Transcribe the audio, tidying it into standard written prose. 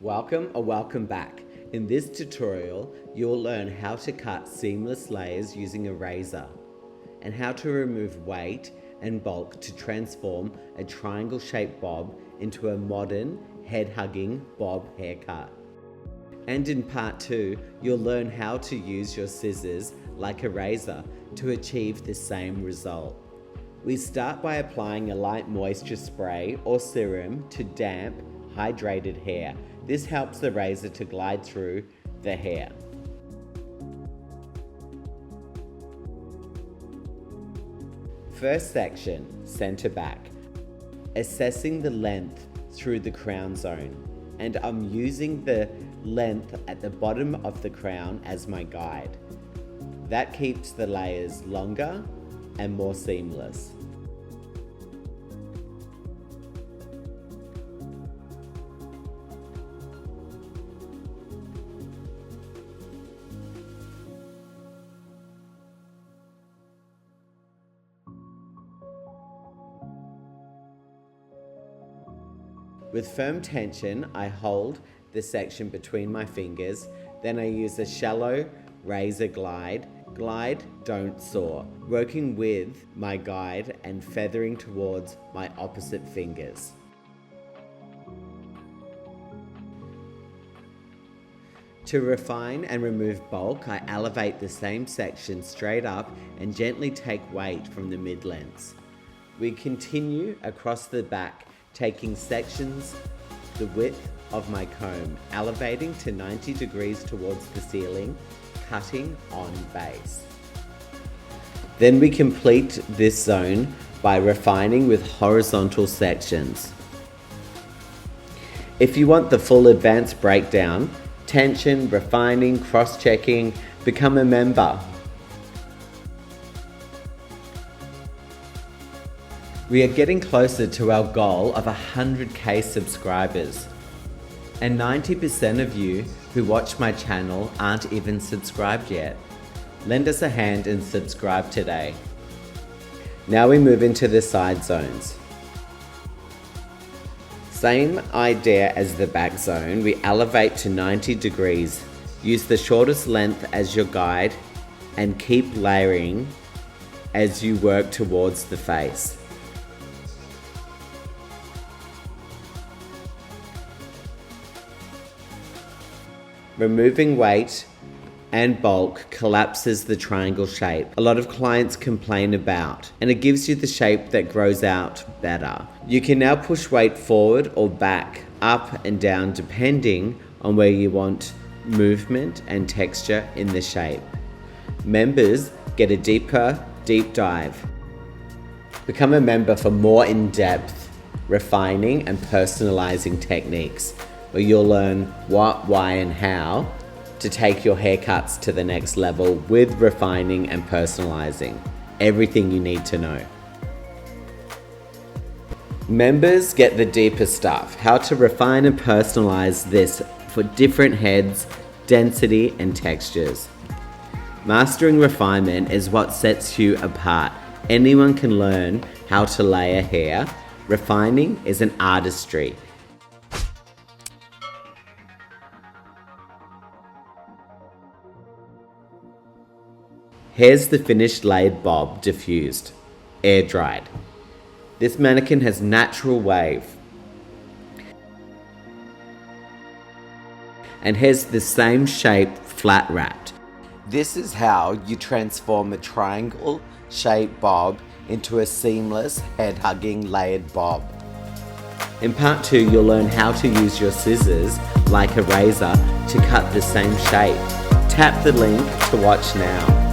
Welcome or welcome back. In this tutorial, you'll learn how to cut seamless layers using a razor and how to remove weight and bulk to transform a triangle-shaped bob into a modern, head-hugging bob haircut. And in part 2, you'll learn how to use your scissors like a razor to achieve the same result. We start by applying a light moisture spray or serum to damp, hydrated hair. This helps the razor to glide through the hair. First section, center back. Assessing the length through the crown zone. And I'm using the length at the bottom of the crown as my guide. That keeps the layers longer and more seamless. With firm tension, I hold the section between my fingers, then I use a shallow razor glide. Glide, don't saw, working with my guide and feathering towards my opposite fingers. To refine and remove bulk, I elevate the same section straight up and gently take weight from the mid-lengths. We continue across the back, taking sections the width of my comb, elevating to 90 degrees towards the ceiling, cutting on base. Then we complete this zone by refining with horizontal sections. If you want the full advanced breakdown, tension, refining, cross-checking, become a member. We are getting closer to our goal of 100k subscribers. And 90% of you who watch my channel aren't even subscribed yet. Lend us a hand and subscribe today. Now we move into the side zones. Same idea as the back zone, we elevate to 90 degrees. Use the shortest length as your guide and keep layering as you work towards the face. Removing weight and bulk collapses the triangle shape a lot of clients complain about, and it gives you the shape that grows out better. You can now push weight forward or back, up and down depending on where you want movement and texture in the shape. Members get a deep dive. Become a member for more in-depth refining and personalizing techniques, where you'll learn what, why, and how to take your haircuts to the next level with refining and personalizing. Everything you need to know. Members get the deeper stuff, how to refine and personalize this for different heads, density, and textures. Mastering refinement is what sets you apart. Anyone can learn how to layer hair. Refining is an artistry. Here's the finished layered bob, diffused, air dried. This mannequin has natural wave. And here's the same shape, flat wrapped. This is how you transform a triangle shaped bob into a seamless head hugging layered bob. In part 2, you'll learn how to use your scissors like a razor to cut the same shape. Tap the link to watch now.